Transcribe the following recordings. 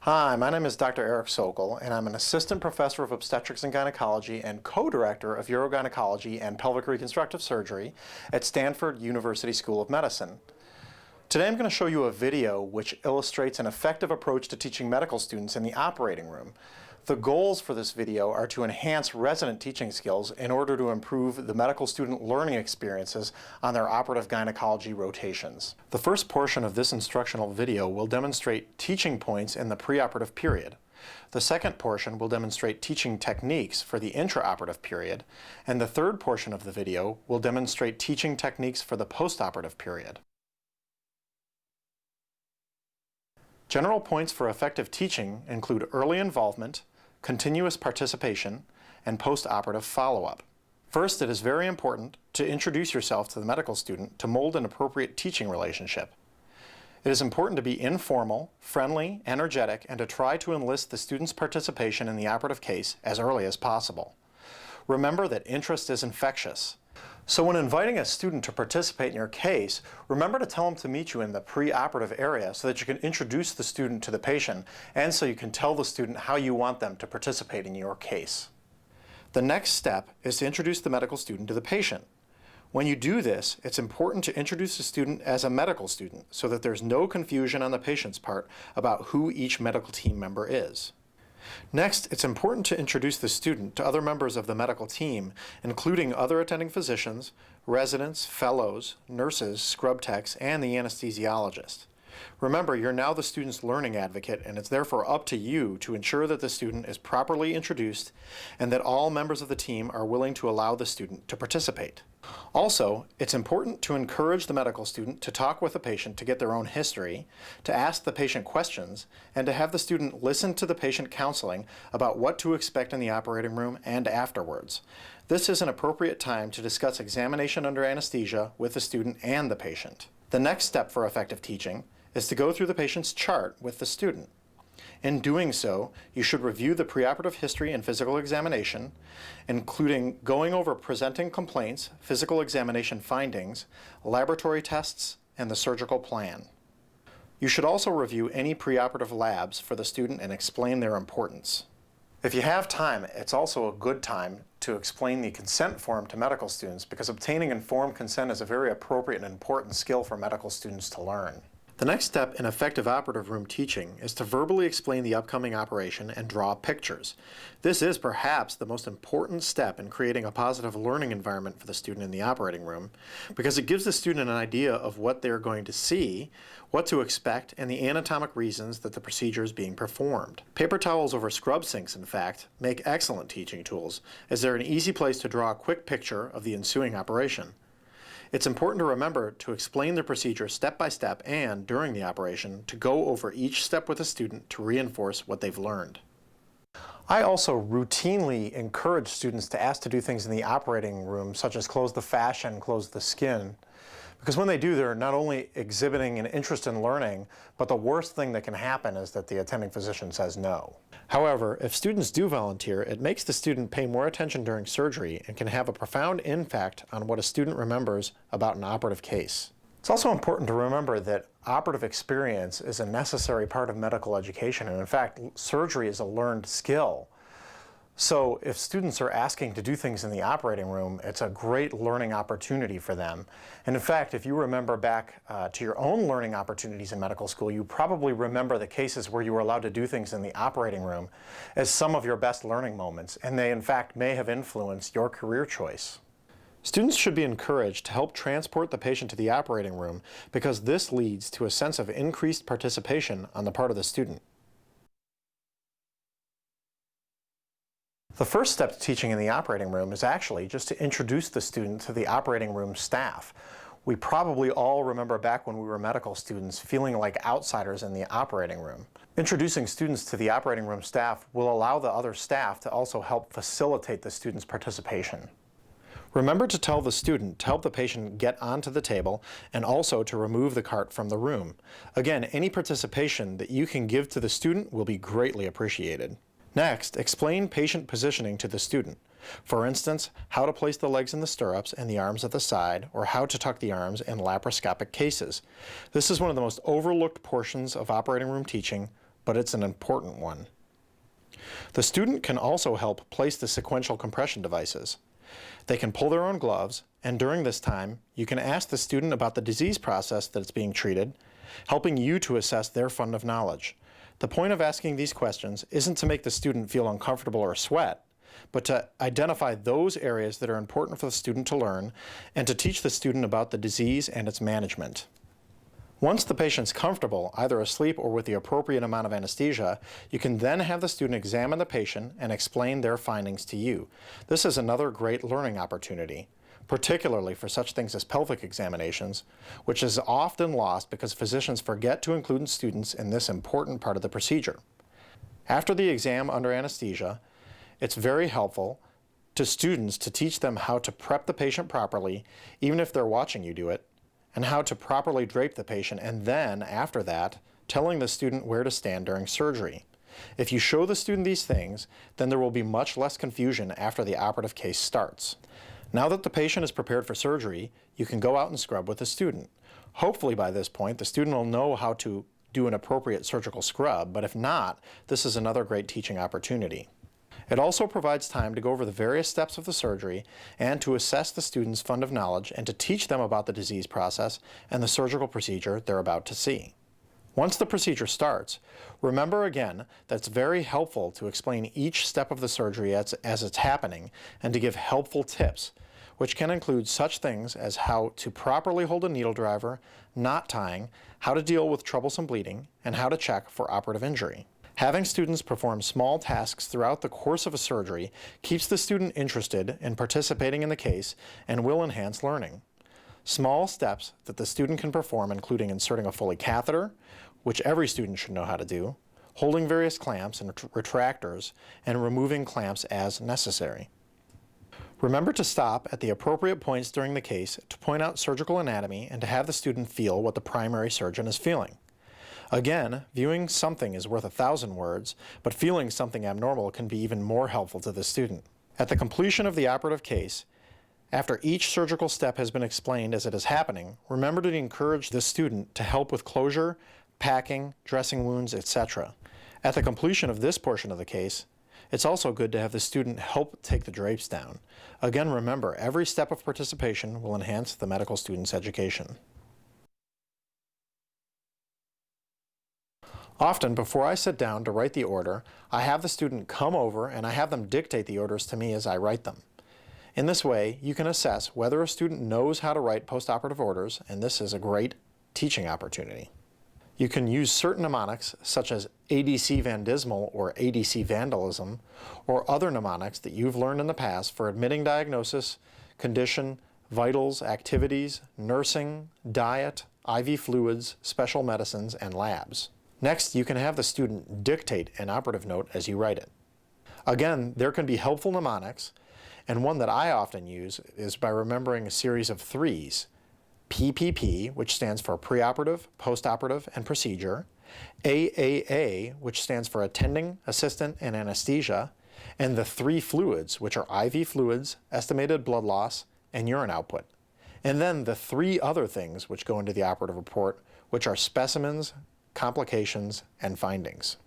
Hi, my name is Dr. Eric Sokol, and I'm an assistant professor of obstetrics and gynecology and co-director of urogynecology and pelvic reconstructive surgery at Stanford University School of Medicine. Today I'm going to show you a video which illustrates an effective approach to teaching medical students in the operating room. The goals for this video are to enhance resident teaching skills in order to improve the medical student learning experiences on their operative gynecology rotations. The first portion of this instructional video will demonstrate teaching points in the preoperative period. The second portion will demonstrate teaching techniques for the intraoperative period, and the third portion of the video will demonstrate teaching techniques for the postoperative period. General points for effective teaching include early involvement, continuous participation, and postoperative follow-up. First, it is very important to introduce yourself to the medical student to mold an appropriate teaching relationship. It is important to be informal, friendly, energetic, and to try to enlist the student's participation in the operative case as early as possible. Remember that interest is infectious. So when inviting a student to participate in your case, remember to tell them to meet you in the preoperative area so that you can introduce the student to the patient and so you can tell the student how you want them to participate in your case. The next step is to introduce the medical student to the patient. When you do this, it's important to introduce the student as a medical student so that there's no confusion on the patient's part about who each medical team member is. Next, it's important to introduce the student to other members of the medical team, including other attending physicians, residents, fellows, nurses, scrub techs, and the anesthesiologist. Remember, you're now the student's learning advocate, and it's therefore up to you to ensure that the student is properly introduced and that all members of the team are willing to allow the student to participate. Also, it's important to encourage the medical student to talk with the patient to get their own history, to ask the patient questions, and to have the student listen to the patient counseling about what to expect in the operating room and afterwards. This is an appropriate time to discuss examination under anesthesia with the student and the patient. The next step for effective teaching is to go through the patient's chart with the student. In doing so, you should review the preoperative history and physical examination, including going over presenting complaints, physical examination findings, laboratory tests, and the surgical plan. You should also review any preoperative labs for the student and explain their importance. If you have time, it's also a good time to explain the consent form to medical students because obtaining informed consent is a very appropriate and important skill for medical students to learn. The next step in effective operative room teaching is to verbally explain the upcoming operation and draw pictures. This is perhaps the most important step in creating a positive learning environment for the student in the operating room because it gives the student an idea of what they're going to see, what to expect, and the anatomic reasons that the procedure is being performed. Paper towels over scrub sinks, in fact, make excellent teaching tools as they're an easy place to draw a quick picture of the ensuing operation. It's important to remember to explain the procedure step by step and, during the operation, to go over each step with the student to reinforce what they've learned. I also routinely encourage students to ask to do things in the operating room, such as close the fascia and close the skin, because when they do, they're not only exhibiting an interest in learning, but the worst thing that can happen is that the attending physician says no. However, if students do volunteer, it makes the student pay more attention during surgery and can have a profound impact on what a student remembers about an operative case. It's also important to remember that operative experience is a necessary part of medical education, and in fact, surgery is a learned skill. So if students are asking to do things in the operating room, it's a great learning opportunity for them. And in fact, if you remember back to your own learning opportunities in medical school, you probably remember the cases where you were allowed to do things in the operating room as some of your best learning moments, and they in fact may have influenced your career choice. Students should be encouraged to help transport the patient to the operating room because this leads to a sense of increased participation on the part of the student. The first step to teaching in the operating room is actually just to introduce the student to the operating room staff. We probably all remember back when we were medical students feeling like outsiders in the operating room. Introducing students to the operating room staff will allow the other staff to also help facilitate the student's participation. Remember to tell the student to help the patient get onto the table and also to remove the cart from the room. Again, any participation that you can give to the student will be greatly appreciated. Next, explain patient positioning to the student. For instance, how to place the legs in the stirrups and the arms at the side, or how to tuck the arms in laparoscopic cases. This is one of the most overlooked portions of operating room teaching, but it's an important one. The student can also help place the sequential compression devices. They can pull their own gloves, and during this time, you can ask the student about the disease process that is being treated, helping you to assess their fund of knowledge. The point of asking these questions isn't to make the student feel uncomfortable or sweat, but to identify those areas that are important for the student to learn and to teach the student about the disease and its management. Once the patient's comfortable, either asleep or with the appropriate amount of anesthesia, you can then have the student examine the patient and explain their findings to you. This is another great learning opportunity, particularly for such things as pelvic examinations, which is often lost because physicians forget to include students in this important part of the procedure. After the exam under anesthesia, it's very helpful to students to teach them how to prep the patient properly, even if they're watching you do it, and how to properly drape the patient, and then, after that, telling the student where to stand during surgery. If you show the student these things, then there will be much less confusion after the operative case starts. Now that the patient is prepared for surgery, you can go out and scrub with the student. Hopefully by this point, the student will know how to do an appropriate surgical scrub, but if not, this is another great teaching opportunity. It also provides time to go over the various steps of the surgery and to assess the student's fund of knowledge and to teach them about the disease process and the surgical procedure they're about to see. Once the procedure starts, remember again that it's very helpful to explain each step of the surgery as it's happening and to give helpful tips, which can include such things as how to properly hold a needle driver, knot tying, how to deal with troublesome bleeding, and how to check for operative injury. Having students perform small tasks throughout the course of a surgery keeps the student interested in participating in the case and will enhance learning. Small steps that the student can perform including inserting a Foley catheter, which every student should know how to do, holding various clamps and retractors, and removing clamps as necessary. Remember to stop at the appropriate points during the case to point out surgical anatomy and to have the student feel what the primary surgeon is feeling. Again, viewing something is worth 1,000 words, but feeling something abnormal can be even more helpful to the student. At the completion of the operative case, after each surgical step has been explained as it is happening, remember to encourage the student to help with closure, packing, dressing wounds, etc. At the completion of this portion of the case, it's also good to have the student help take the drapes down. Again, remember, every step of participation will enhance the medical student's education. Often, before I sit down to write the order, I have the student come over and I have them dictate the orders to me as I write them. In this way, you can assess whether a student knows how to write postoperative orders, and this is a great teaching opportunity. You can use certain mnemonics, such as ADC vandismal or ADC vandalism, or other mnemonics that you've learned in the past for admitting diagnosis, condition, vitals, activities, nursing, diet, IV fluids, special medicines, and labs. Next, you can have the student dictate an operative note as you write it. Again, there can be helpful mnemonics, and one that I often use is by remembering a series of threes. PPP, which stands for preoperative, postoperative, and procedure. AAA, which stands for attending, assistant, and anesthesia. And the three fluids, which are IV fluids, estimated blood loss, and urine output. And then the three other things which go into the operative report, which are specimens, complications, and findings.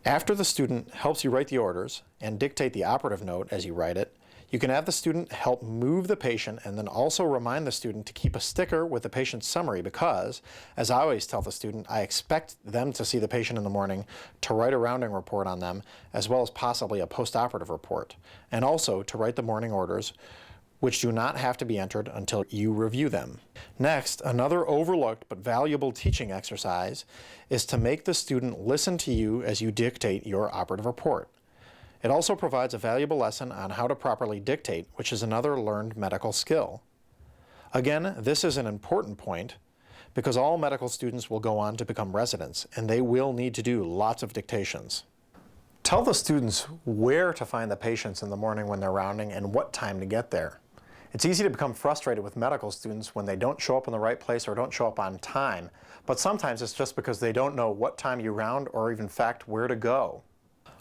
After the student helps you write the orders and dictate the operative note as you write it, you can have the student help move the patient and then also remind the student to keep a sticker with the patient's summary because, as I always tell the student, I expect them to see the patient in the morning to write a rounding report on them as well as possibly a postoperative report, and also to write the morning orders, which do not have to be entered until you review them. Next, another overlooked but valuable teaching exercise is to make the student listen to you as you dictate your operative report. It also provides a valuable lesson on how to properly dictate, which is another learned medical skill. Again, this is an important point because all medical students will go on to become residents and they will need to do lots of dictations. Tell the students where to find the patients in the morning when they're rounding and what time to get there. It's easy to become frustrated with medical students when they don't show up in the right place or don't show up on time, but sometimes it's just because they don't know what time you round or even in fact where to go.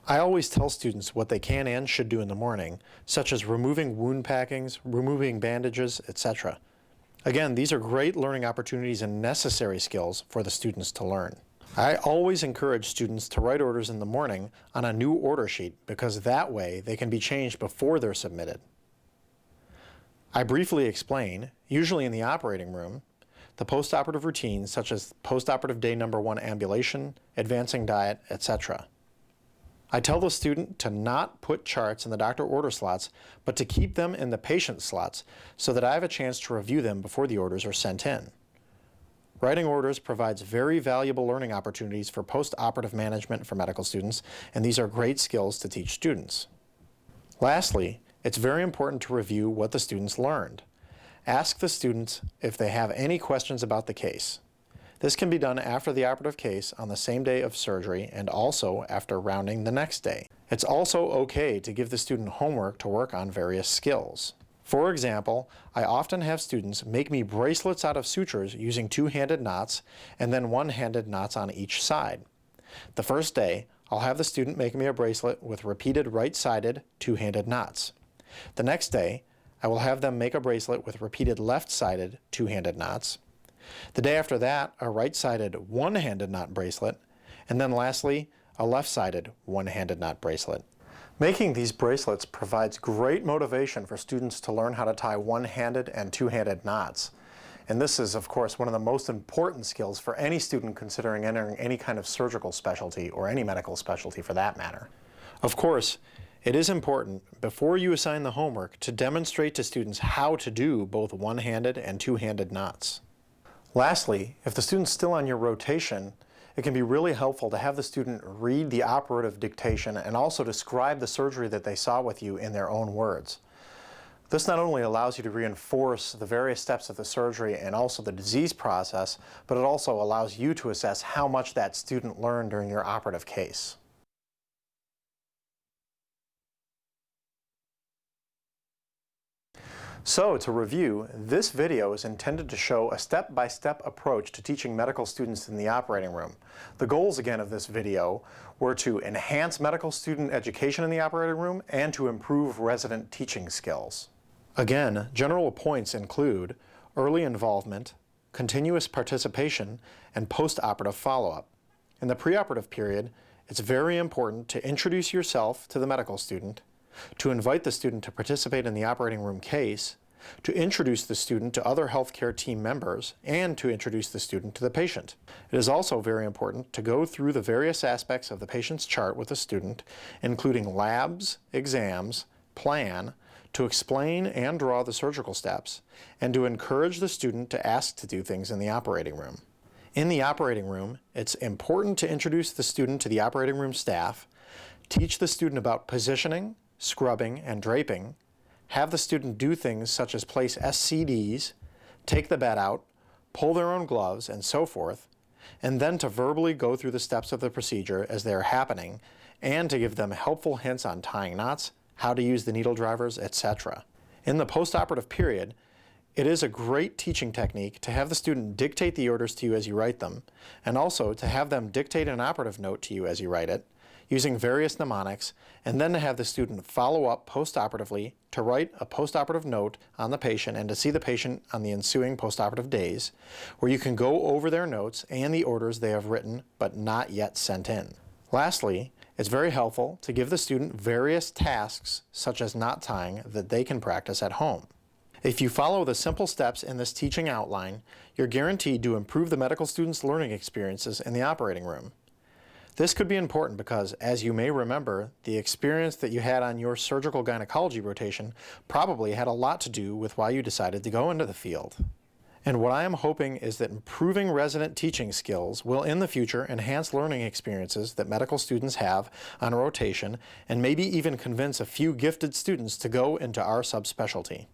I always tell students what they can and should do in the morning, such as removing wound packings, removing bandages, etc. Again, these are great learning opportunities and necessary skills for the students to learn. I always encourage students to write orders in the morning on a new order sheet because that way they can be changed before they're submitted. I briefly explain, usually in the operating room, the postoperative routines such as postoperative day number 1 ambulation, advancing diet, etc. I tell the student to not put charts in the doctor order slots, but to keep them in the patient slots so that I have a chance to review them before the orders are sent in. Writing orders provides very valuable learning opportunities for postoperative management for medical students, and these are great skills to teach students. Lastly, it's very important to review what the students learned. Ask the students if they have any questions about the case. This can be done after the operative case on the same day of surgery and also after rounding the next day. It's also okay to give the student homework to work on various skills. For example, I often have students make me bracelets out of sutures using two-handed knots and then one-handed knots on each side. The first day, I'll have the student make me a bracelet with repeated right-sided two-handed knots. The next day, I will have them make a bracelet with repeated left-sided two-handed knots. The day after that, a right-sided one-handed knot bracelet, and then lastly, a left-sided one-handed knot bracelet. Making these bracelets provides great motivation for students to learn how to tie one-handed and two-handed knots. And this is, of course, one of the most important skills for any student considering entering any kind of surgical specialty or any medical specialty for that matter. Of course, it is important, before you assign the homework, to demonstrate to students how to do both one-handed and two-handed knots. Lastly, if the student's still on your rotation, it can be really helpful to have the student read the operative dictation and also describe the surgery that they saw with you in their own words. This not only allows you to reinforce the various steps of the surgery and also the disease process, but it also allows you to assess how much that student learned during your operative case. So, to review, this video is intended to show a step-by-step approach to teaching medical students in the operating room. The goals, again, of this video were to enhance medical student education in the operating room and to improve resident teaching skills. Again, general points include early involvement, continuous participation, and post-operative follow-up. In the preoperative period, it's very important to introduce yourself to the medical student, to invite the student to participate in the operating room case, to introduce the student to other healthcare team members, and to introduce the student to the patient. It is also very important to go through the various aspects of the patient's chart with the student, including labs, exams, plan, to explain and draw the surgical steps, and to encourage the student to ask to do things in the operating room. In the operating room, it's important to introduce the student to the operating room staff, teach the student about positioning, scrubbing, and draping, have the student do things such as place SCDs, take the bed out, pull their own gloves, and so forth, and then to verbally go through the steps of the procedure as they are happening, and to give them helpful hints on tying knots, how to use the needle drivers, etc. In the postoperative period, it is a great teaching technique to have the student dictate the orders to you as you write them, and also to have them dictate an operative note to you as you write it, using various mnemonics, and then to have the student follow up postoperatively to write a postoperative note on the patient and to see the patient on the ensuing postoperative days, where you can go over their notes and the orders they have written but not yet sent in. Lastly, it's very helpful to give the student various tasks such as knot tying that they can practice at home. If you follow the simple steps in this teaching outline, you're guaranteed to improve the medical student's learning experiences in the operating room. This could be important because, as you may remember, the experience that you had on your surgical gynecology rotation probably had a lot to do with why you decided to go into the field. And what I am hoping is that improving resident teaching skills will in the future enhance learning experiences that medical students have on rotation and maybe even convince a few gifted students to go into our subspecialty.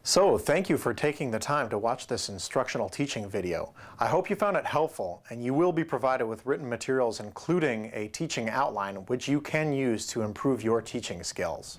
So, thank you for taking the time to watch this instructional teaching video. I hope you found it helpful, and you will be provided with written materials including a teaching outline which you can use to improve your teaching skills.